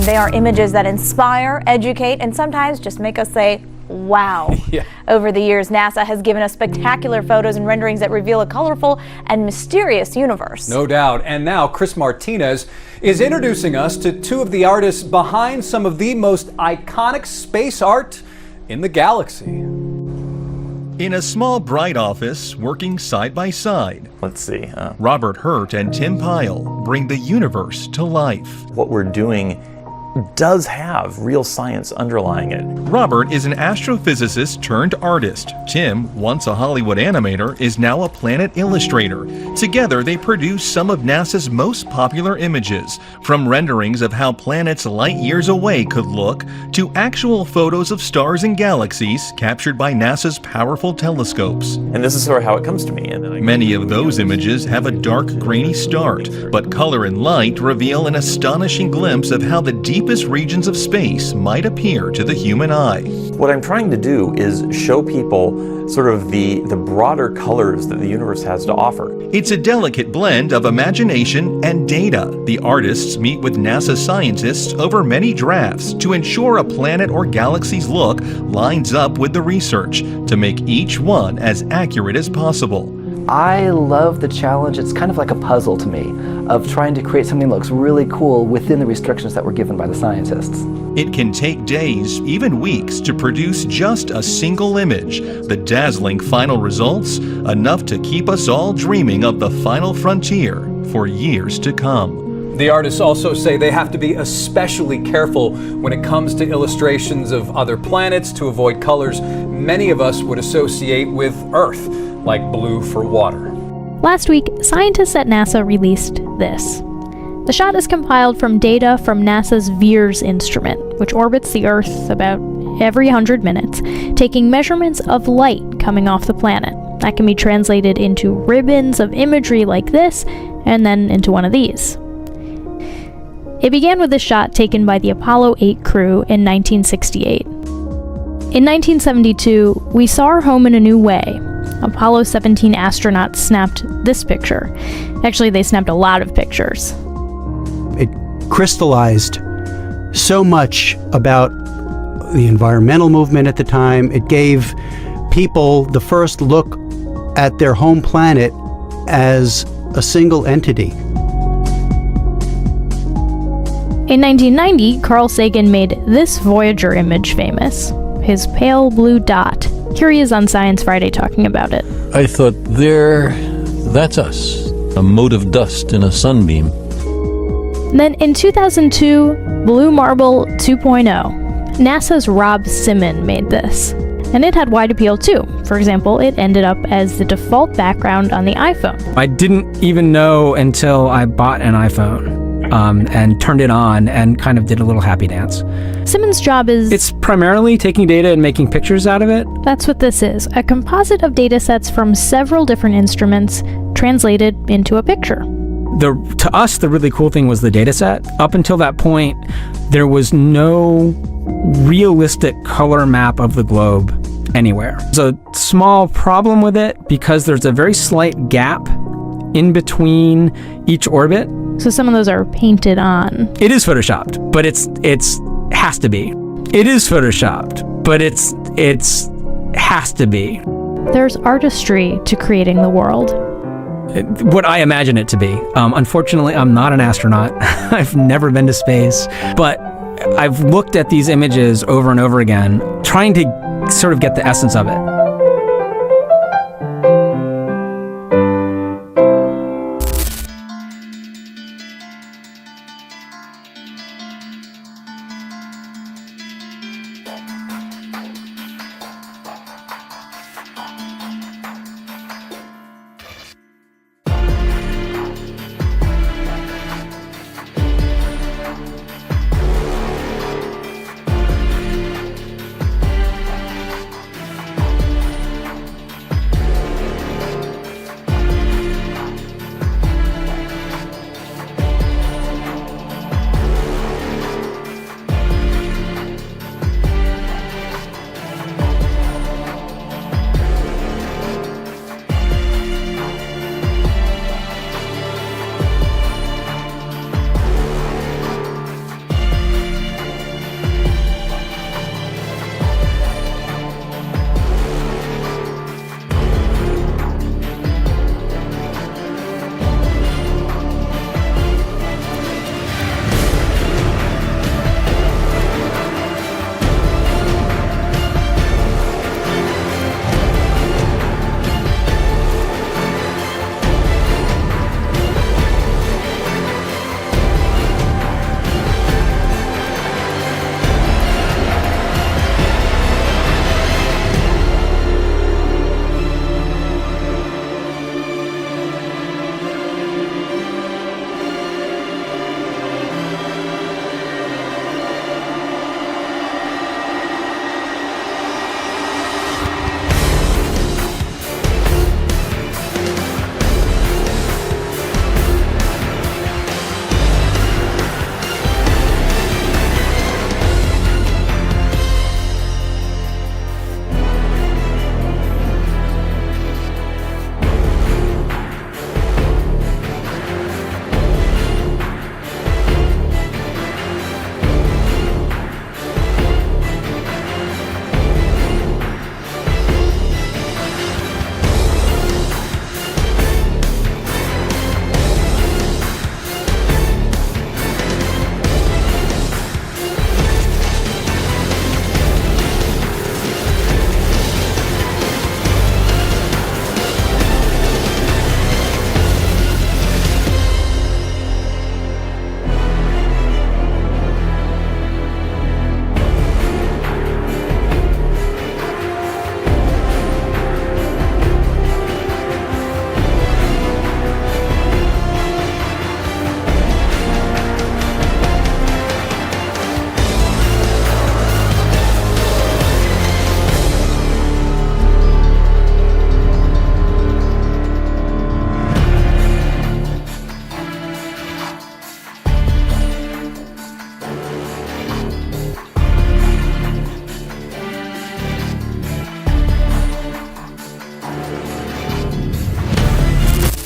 They are images that inspire, educate, and sometimes just make us say, wow. Yeah. Over the years, NASA has given us spectacular photos and renderings that reveal a colorful and mysterious universe. No doubt. And now Chris Martinez is introducing us to two of the artists behind some of the most iconic space art in the galaxy. In a small, bright office, working side by side, Let's see. Robert Hurt and Tim Pyle bring the universe to life. What we're doing does have real science underlying it. Robert is an astrophysicist turned artist. Tim, once a Hollywood animator, is now a planet illustrator. Together, they produce some of NASA's most popular images, from renderings of how planets light years away could look, to actual photos of stars and galaxies captured by NASA's powerful telescopes. And this is sort of how it comes to me. Many of those images have a dark, grainy start, but color and light reveal an astonishing glimpse of how the deepest regions of space might appear to the human eye. What I'm trying to do is show people sort of the broader colors that the universe has to offer. It's a delicate blend of imagination and data. The artists meet with NASA scientists over many drafts to ensure a planet or galaxy's look lines up with the research to make each one as accurate as possible. I love the challenge. It's kind of like a puzzle to me of trying to create something that looks really cool within the restrictions that were given by the scientists. It can take days, even weeks, to produce just a single image. The dazzling final results, enough to keep us all dreaming of the final frontier for years to come. The artists also say they have to be especially careful when it comes to illustrations of other planets to avoid colors many of us would associate with Earth, like blue for water. Last week, scientists at NASA released this. The shot is compiled from data from NASA's VEERS instrument, which orbits the Earth about every 100 minutes, taking measurements of light coming off the planet. That can be translated into ribbons of imagery like this, and then into one of these. It began with a shot taken by the Apollo 8 crew in 1968. In 1972, we saw our home in a new way. Apollo 17 astronauts snapped this picture. Actually, they snapped a lot of pictures. It crystallized so much about the environmental movement at the time. It gave people the first look at their home planet as a single entity. In 1990, Carl Sagan made this Voyager image famous, his pale blue dot. Here he is on Science Friday talking about it. I thought, that's us, a mote of dust in a sunbeam. Then in 2002, Blue Marble 2.0. NASA's Rob Simon made this. And it had wide appeal too. For example, it ended up as the default background on the iPhone. I didn't even know until I bought an iPhone and turned it on and kind of did a little happy dance. Simon's job is... It's primarily taking data and making pictures out of it. That's what this is, a composite of data sets from several different instruments translated into a picture. To us, the really cool thing was the data set. Up until that point, there was no realistic color map of the globe anywhere. There's a small problem with it because there's a very slight gap in between each orbit. So some of those are painted on. It is photoshopped, but it's has to be. It is photoshopped, but it's has to be. There's artistry to creating the world. What I imagine it to be. Unfortunately, I'm not an astronaut. I've never been to space, but I've looked at these images over and over again, trying to sort of get the essence of it.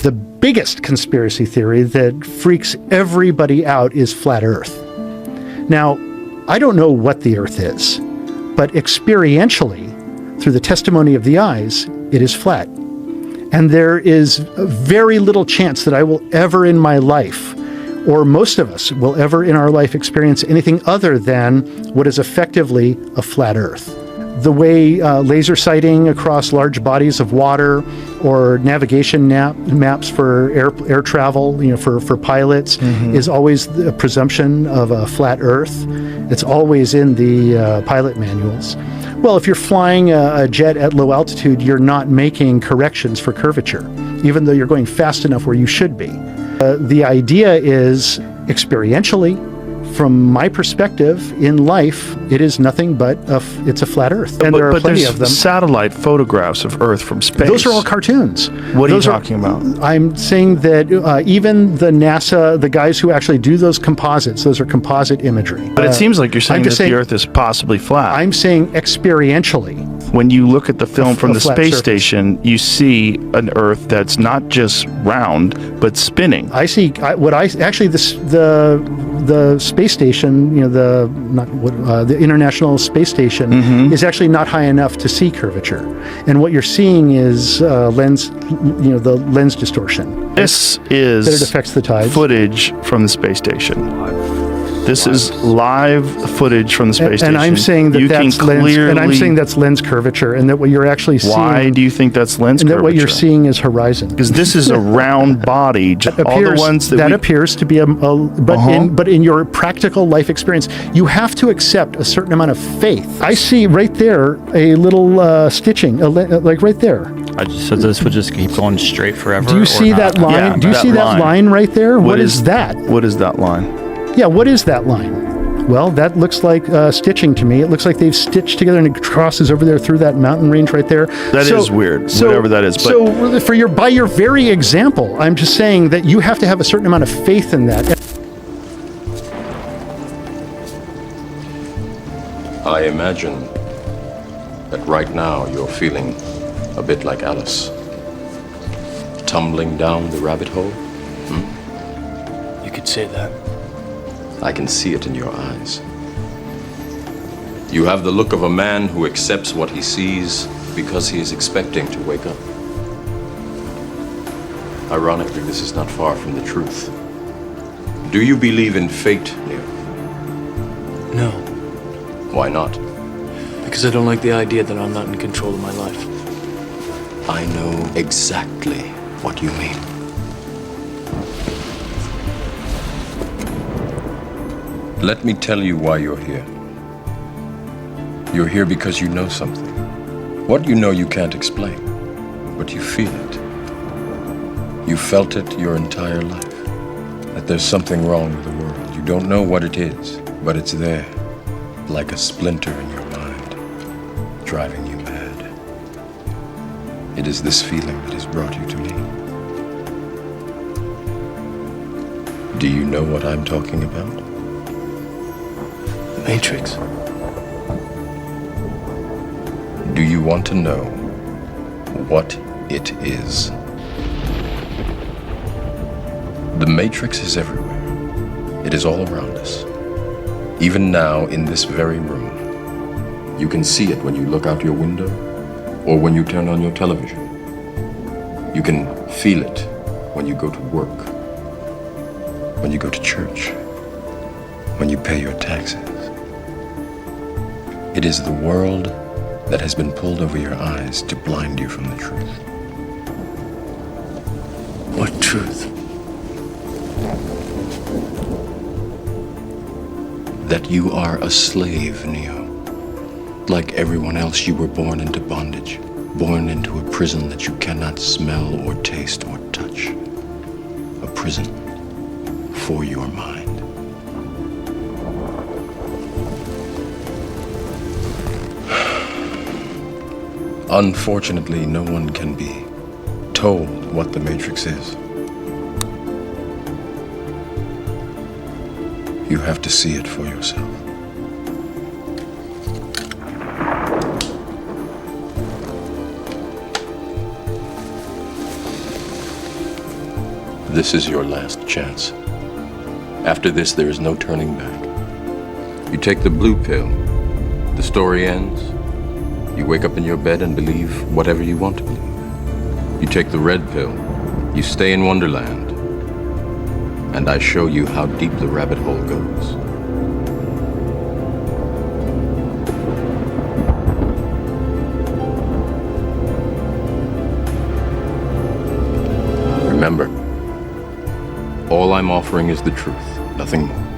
The biggest conspiracy theory that freaks everybody out is flat Earth. Now, I don't know what the Earth is, but experientially, through the testimony of the eyes, it is flat. And there is very little chance that I will ever in my life, or most of us will ever in our life, experience anything other than what is effectively a flat Earth. The way laser sighting across large bodies of water or navigation maps for air travel, for pilots, is always a presumption of a flat Earth. It's always in the pilot manuals. Well, if you're flying a jet at low altitude, you're not making corrections for curvature, even though you're going fast enough where you should be. The idea is, experientially, from my perspective in life, it is nothing but it's a flat Earth, and there are plenty of them. Satellite photographs of Earth from space. Those are all cartoons. What are you talking about? I'm saying that even the NASA, the guys who actually do those composites, those are composite imagery. But it seems like you're saying that the Earth is possibly flat. I'm saying experientially. When you look at the film from the space surface. station, you see an Earth that's not just round, but spinning. I see the space station, the International Space Station, is actually not high enough to see curvature, and what you're seeing is the lens distortion. This is that it affects the tides. Footage from the space station. This is live footage from the space station. And I'm saying that's lens curvature, and that what you're actually seeing. Why do you think that's lens curvature? And that what you're seeing is horizon. Because this is a round body. Appears to be but in your practical life experience, you have to accept a certain amount of faith. I see right there a little stitching, like right there. So this would just keep going straight forever. Do you see that line? Yeah, do you see that line right there? What is that? What is that line? Yeah, what is that line? Well, that looks like stitching to me. It looks like they've stitched together, and it crosses over there through that mountain range right there. That is weird, whatever that is. But so by your very example, I'm just saying that you have to have a certain amount of faith in that. I imagine that right now you're feeling a bit like Alice, tumbling down the rabbit hole. You could say that. I can see it in your eyes. You have the look of a man who accepts what he sees because he is expecting to wake up. Ironically, this is not far from the truth. Do you believe in fate, Neo? No. Why not? Because I don't like the idea that I'm not in control of my life. I know exactly what you mean. Let me tell you why you're here. You're here because you know something. What you know you can't explain, but you feel it. You felt it your entire life, that there's something wrong with the world. You don't know what it is, but it's there, like a splinter in your mind, driving you mad. It is this feeling that has brought you to me. Do you know what I'm talking about? Matrix. Do you want to know what it is? The Matrix is everywhere. It is all around us. Even now, in this very room. You can see it when you look out your window or when you turn on your television. You can feel it when you go to work, when you go to church, when you pay your taxes. It is the world that has been pulled over your eyes to blind you from the truth. What truth? That you are a slave, Neo. Like everyone else, you were born into bondage, born into a prison that you cannot smell or taste or touch. A prison for your mind. Unfortunately, no one can be told what the Matrix is. You have to see it for yourself. This is your last chance. After this, there is no turning back. You take the blue pill, the story ends. You wake up in your bed and believe whatever you want to believe. You take the red pill, you stay in Wonderland, and I show you how deep the rabbit hole goes. Remember, all I'm offering is the truth, nothing more.